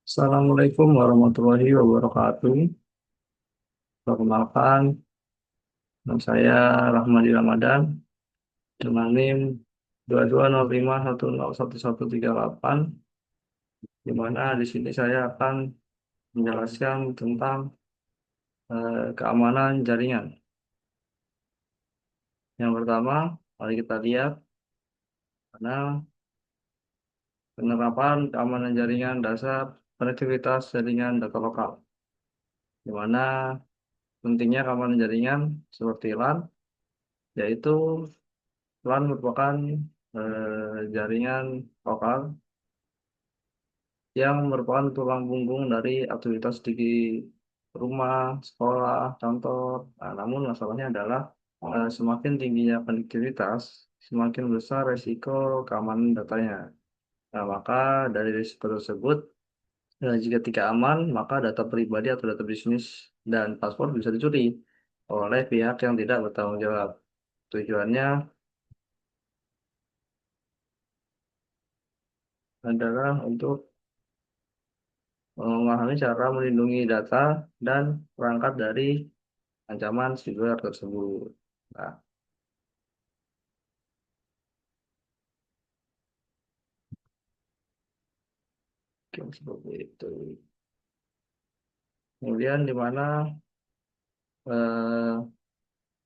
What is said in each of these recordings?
Assalamualaikum warahmatullahi wabarakatuh. Perkenalkan, nama saya Rahmadi Ramadan dengan NIM 2205101138, di mana di sini saya akan menjelaskan tentang keamanan jaringan. Yang pertama, mari kita lihat karena penerapan keamanan jaringan dasar konektivitas jaringan data lokal, di mana pentingnya keamanan jaringan seperti LAN, yaitu LAN merupakan jaringan lokal yang merupakan tulang punggung dari aktivitas di rumah, sekolah, kantor. Nah, namun masalahnya adalah semakin tingginya konektivitas, semakin besar resiko keamanan datanya. Nah, maka dari risiko tersebut, jika tidak aman, maka data pribadi atau data bisnis dan paspor bisa dicuri oleh pihak yang tidak bertanggung jawab. Tujuannya adalah untuk memahami cara melindungi data dan perangkat dari ancaman siber tersebut. Nah, mungkin seperti itu. Kemudian di mana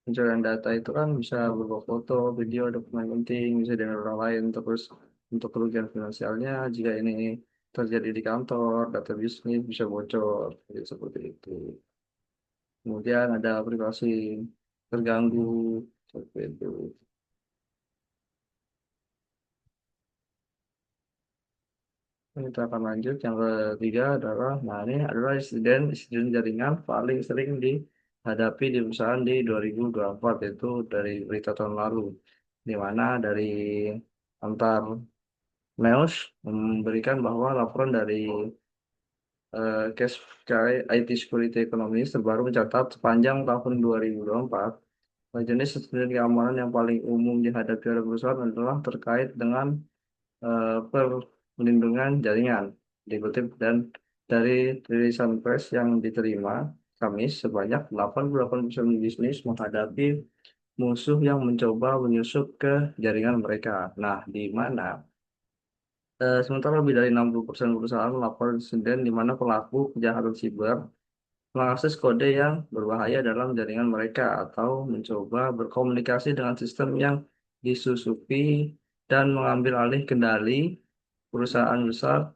pencurian data itu kan bisa berupa foto, video, dokumen penting, bisa dengan orang lain. Terus untuk kerugian finansialnya, jika ini terjadi di kantor, data bisnis bisa bocor, jadi seperti itu. Kemudian ada privasi terganggu, seperti itu. Kita akan lanjut. Yang ketiga adalah, nah ini adalah insiden jaringan paling sering dihadapi di perusahaan di 2024, yaitu dari berita tahun lalu, di mana dari antar news memberikan bahwa laporan dari Case IT Security Economist terbaru mencatat sepanjang tahun 2024, jenis insiden keamanan yang paling umum dihadapi oleh perusahaan adalah terkait dengan perlindungan jaringan, dikutip dan dari rilisan pers yang diterima Kamis, sebanyak 88% bisnis menghadapi musuh yang mencoba menyusup ke jaringan mereka. Nah, di mana sementara lebih dari 60% perusahaan melaporkan insiden di mana pelaku kejahatan siber mengakses kode yang berbahaya dalam jaringan mereka atau mencoba berkomunikasi dengan sistem yang disusupi dan mengambil alih kendali. Perusahaan besar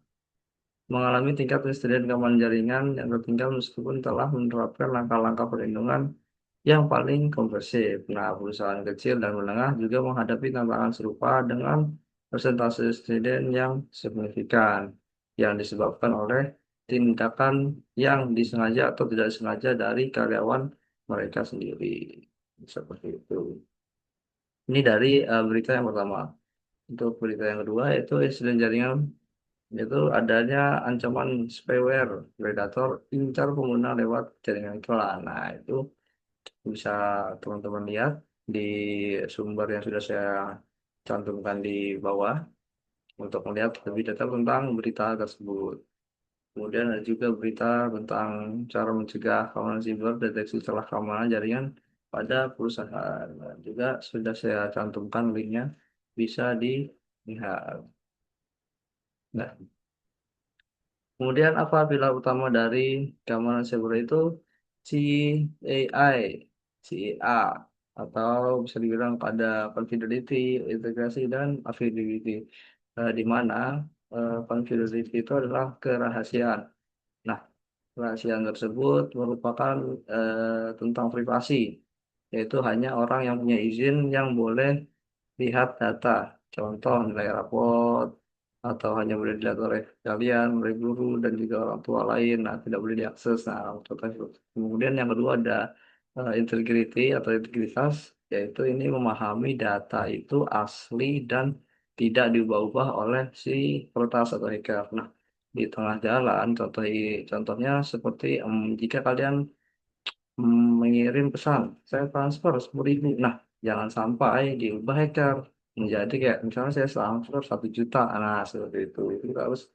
mengalami tingkat insiden keamanan jaringan yang tertinggal meskipun telah menerapkan langkah-langkah perlindungan yang paling komprehensif. Nah, perusahaan kecil dan menengah juga menghadapi tantangan serupa dengan persentase insiden yang signifikan yang disebabkan oleh tindakan yang disengaja atau tidak disengaja dari karyawan mereka sendiri. Seperti itu. Ini dari berita yang pertama. Untuk berita yang kedua yaitu insiden jaringan, itu adanya ancaman spyware, predator incar pengguna lewat jaringan iklan. Nah, itu bisa teman-teman lihat di sumber yang sudah saya cantumkan di bawah untuk melihat lebih detail tentang berita tersebut. Kemudian ada juga berita tentang cara mencegah keamanan siber, deteksi celah keamanan jaringan pada perusahaan. Nah, juga sudah saya cantumkan linknya, bisa dilihat. Nah, kemudian apa pilar utama dari keamanan siber itu? CAI, CA, atau bisa dibilang pada confidentiality, integrasi, dan availability. Di mana confidentiality itu adalah kerahasiaan. Nah, kerahasiaan tersebut merupakan tentang privasi, yaitu hanya orang yang punya izin yang boleh lihat data, contoh nilai raport, atau hanya boleh dilihat oleh kalian, oleh guru, dan juga orang tua lain. Nah, tidak boleh diakses. Nah, contoh itu. Kemudian yang kedua ada integrity atau integritas, yaitu ini memahami data itu asli dan tidak diubah-ubah oleh si peretas atau hacker. Nah, di tengah jalan, contohnya seperti jika kalian mengirim pesan, saya transfer 10.000. Nah, jangan sampai diubah hacker menjadi kayak misalnya saya transfer 1 juta. Nah, seperti itu. Itu harus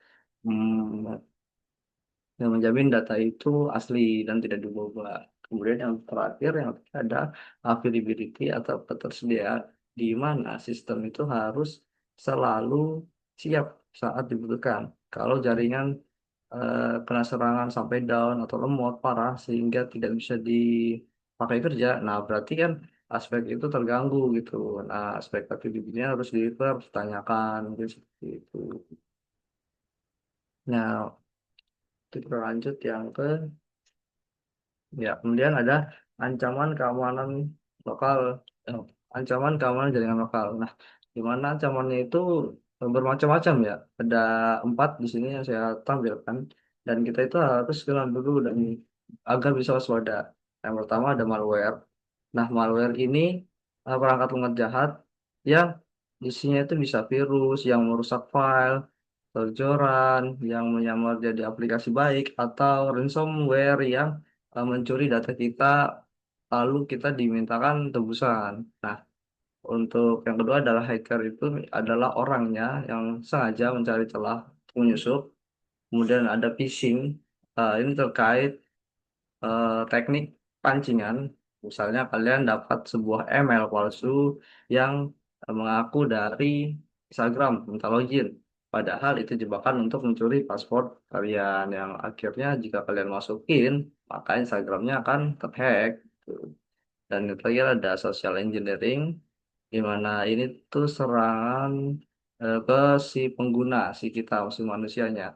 yang menjamin data itu asli dan tidak diubah. Kemudian yang terakhir yang ada availability atau ketersediaan di mana sistem itu harus selalu siap saat dibutuhkan. Kalau jaringan kena serangan sampai down atau lemot parah sehingga tidak bisa dipakai kerja, nah berarti kan aspek itu terganggu gitu. Nah, aspek availability-nya harus dipertanyakan gitu, seperti itu. Nah, kita lanjut yang ke ya, kemudian ada ancaman keamanan lokal, eh, ancaman keamanan jaringan lokal. Nah, di mana ancamannya itu bermacam-macam ya. Ada 4 di sini yang saya tampilkan, dan kita itu harus kenal dulu dan agar bisa waspada. Yang pertama ada malware. Nah, malware ini perangkat lunak jahat yang isinya itu bisa virus yang merusak file, seljoran yang menyamar jadi aplikasi baik, atau ransomware yang mencuri data kita lalu kita dimintakan tebusan. Nah, untuk yang kedua adalah hacker itu adalah orangnya yang sengaja mencari celah menyusup. Kemudian ada phishing. Ini terkait teknik pancingan. Misalnya kalian dapat sebuah email palsu yang mengaku dari Instagram, minta login. Padahal itu jebakan untuk mencuri password kalian yang akhirnya jika kalian masukin, maka Instagramnya akan terhack. Dan yang terakhir ada social engineering, di mana ini tuh serangan ke si pengguna, si kita, si manusianya.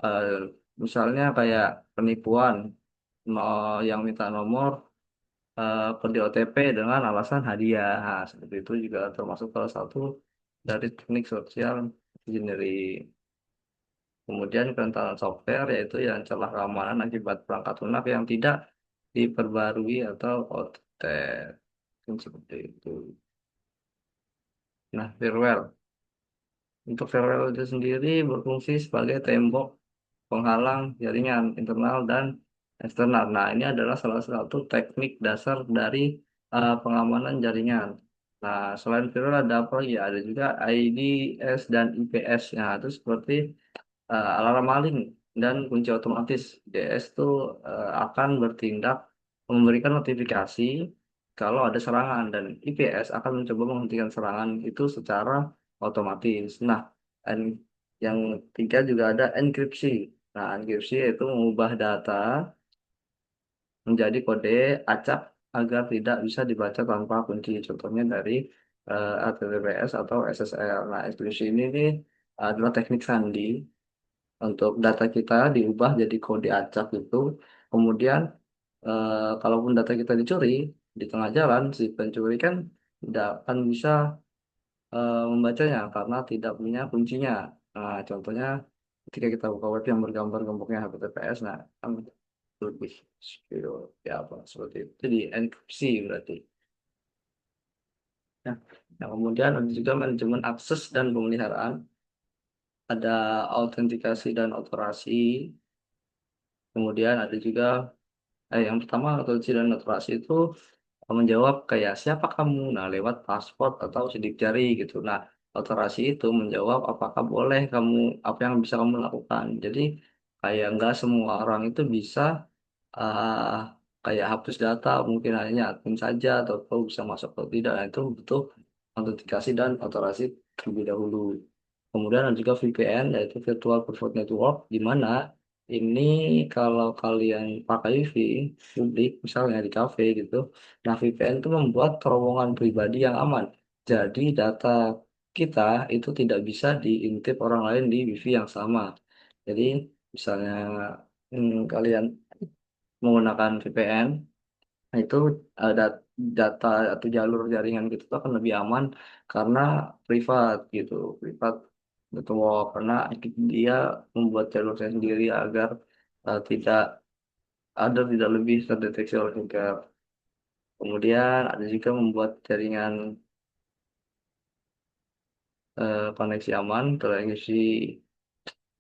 Eh, Misalnya kayak penipuan, mau yang minta nomor kode OTP dengan alasan hadiah. Nah, seperti itu juga termasuk salah satu dari teknik sosial engineering. Kemudian kerentanan software yaitu yang celah keamanan akibat perangkat lunak yang tidak diperbarui atau outdated. Seperti itu. Nah, firewall. Untuk firewall itu sendiri berfungsi sebagai tembok penghalang jaringan internal dan eksternal. Nah, ini adalah salah satu teknik dasar dari pengamanan jaringan. Nah, selain firewall ada apa lagi? Ada juga IDS dan IPS. Nah, itu seperti alarm maling dan kunci otomatis. IDS itu akan bertindak memberikan notifikasi kalau ada serangan, dan IPS akan mencoba menghentikan serangan itu secara otomatis. Nah, en- yang tiga juga ada enkripsi. Nah, enkripsi itu mengubah data menjadi kode acak agar tidak bisa dibaca tanpa kunci. Contohnya dari HTTPS atau SSL. Nah, enkripsi ini nih adalah teknik sandi untuk data kita diubah jadi kode acak itu. Kemudian, kalaupun data kita dicuri di tengah jalan, si pencuri kan tidak akan bisa membacanya karena tidak punya kuncinya. Nah, contohnya ketika kita buka web yang bergambar gemboknya HTTPS, nah kan lebih secure ya apa seperti itu. Jadi enkripsi berarti. Nah, nah, kemudian ada juga manajemen akses dan pemeliharaan, ada autentikasi dan otorasi. Kemudian ada juga yang pertama autentikasi dan otorasi itu menjawab kayak siapa kamu, nah lewat paspor atau sidik jari gitu. Nah, otorasi itu menjawab apakah boleh kamu, apa yang bisa kamu lakukan. Jadi kayak nggak semua orang itu bisa uh, kayak hapus data, mungkin hanya admin saja atau kau bisa masuk atau tidak. Nah, itu butuh autentikasi dan otorasi terlebih dahulu. Kemudian ada juga VPN, yaitu Virtual Private Network, di mana ini kalau kalian pakai wifi publik, misalnya di cafe gitu, nah VPN itu membuat terowongan pribadi yang aman. Jadi data kita itu tidak bisa diintip orang lain di wifi yang sama. Jadi misalnya kalian menggunakan VPN, nah, itu ada data atau jalur jaringan gitu tuh akan lebih aman karena privat gitu, privat network, karena dia membuat jalurnya sendiri agar tidak tidak lebih terdeteksi oleh hacker. Kemudian ada juga membuat jaringan koneksi aman, koneksi.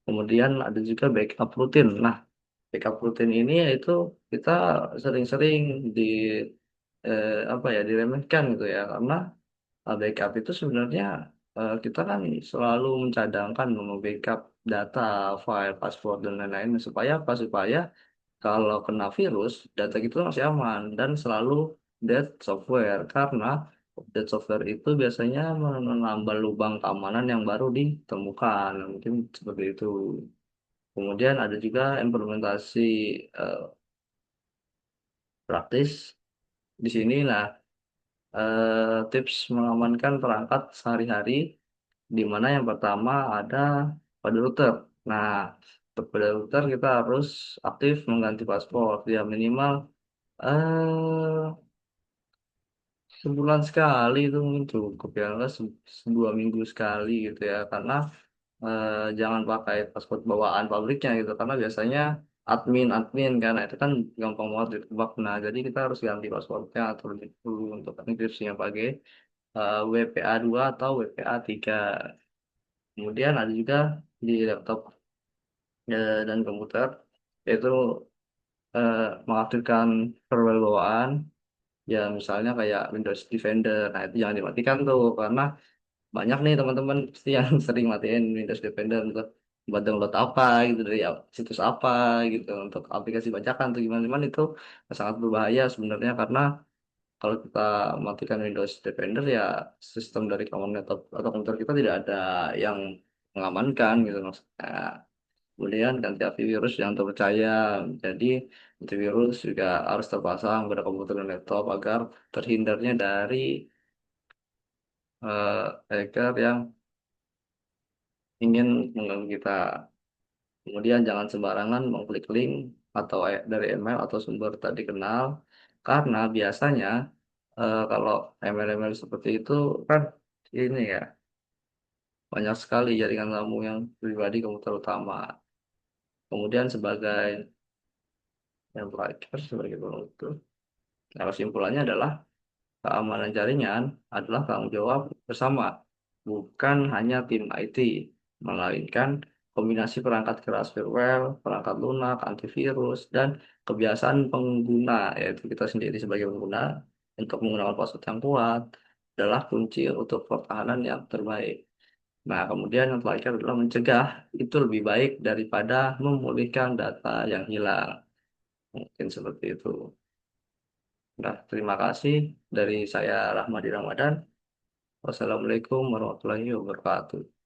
Kemudian ada juga backup rutin. Nah, backup rutin ini yaitu kita sering-sering di apa ya diremehkan gitu ya, karena backup itu sebenarnya kita kan selalu mencadangkan membackup data, file, password dan lain-lain supaya apa? Supaya kalau kena virus, data kita masih aman dan selalu update software karena update software itu biasanya menambah lubang keamanan yang baru ditemukan. Mungkin seperti itu. Kemudian ada juga implementasi eh, praktis di sini. Nah, tips mengamankan perangkat sehari-hari, di mana yang pertama ada pada router. Nah, untuk pada router kita harus aktif mengganti password ya minimal eh sebulan sekali itu mungkin cukup ya, enggak 2 minggu sekali gitu ya, karena jangan pakai password bawaan pabriknya gitu, karena biasanya admin kan, nah, itu kan gampang banget ditebak. Nah, jadi kita harus ganti passwordnya terlebih dulu untuk enkripsinya pakai WPA2 atau WPA3. Kemudian ada juga di laptop dan komputer, yaitu eh, mengaktifkan firewall bawaan. Ya, misalnya kayak Windows Defender. Nah, itu jangan dimatikan tuh, karena banyak nih teman-teman pasti yang sering matiin Windows Defender untuk buat download apa gitu dari situs apa gitu, untuk aplikasi bajakan atau gimana-gimana. Itu sangat berbahaya sebenarnya, karena kalau kita matikan Windows Defender ya sistem dari keamanan laptop atau komputer kita tidak ada yang mengamankan gitu maksudnya. Kemudian ganti antivirus yang terpercaya. Jadi antivirus juga harus terpasang pada komputer dan laptop agar terhindarnya dari hacker yang ingin mengganggu kita. Kemudian jangan sembarangan mengklik link atau dari email atau sumber tak dikenal, karena biasanya kalau email-email seperti itu kan ini ya, banyak sekali jaringan kamu yang pribadi komputer utama. Kemudian sebagai yang terakhir sebagai penutup, nah, kesimpulannya adalah keamanan jaringan adalah tanggung jawab bersama, bukan hanya tim IT, melainkan kombinasi perangkat keras firmware, perangkat lunak, antivirus, dan kebiasaan pengguna, yaitu kita sendiri sebagai pengguna, untuk menggunakan password yang kuat adalah kunci untuk pertahanan yang terbaik. Nah, kemudian yang terakhir adalah mencegah itu lebih baik daripada memulihkan data yang hilang. Mungkin seperti itu. Nah, terima kasih dari saya Rahmadi Ramadan. Wassalamualaikum warahmatullahi wabarakatuh.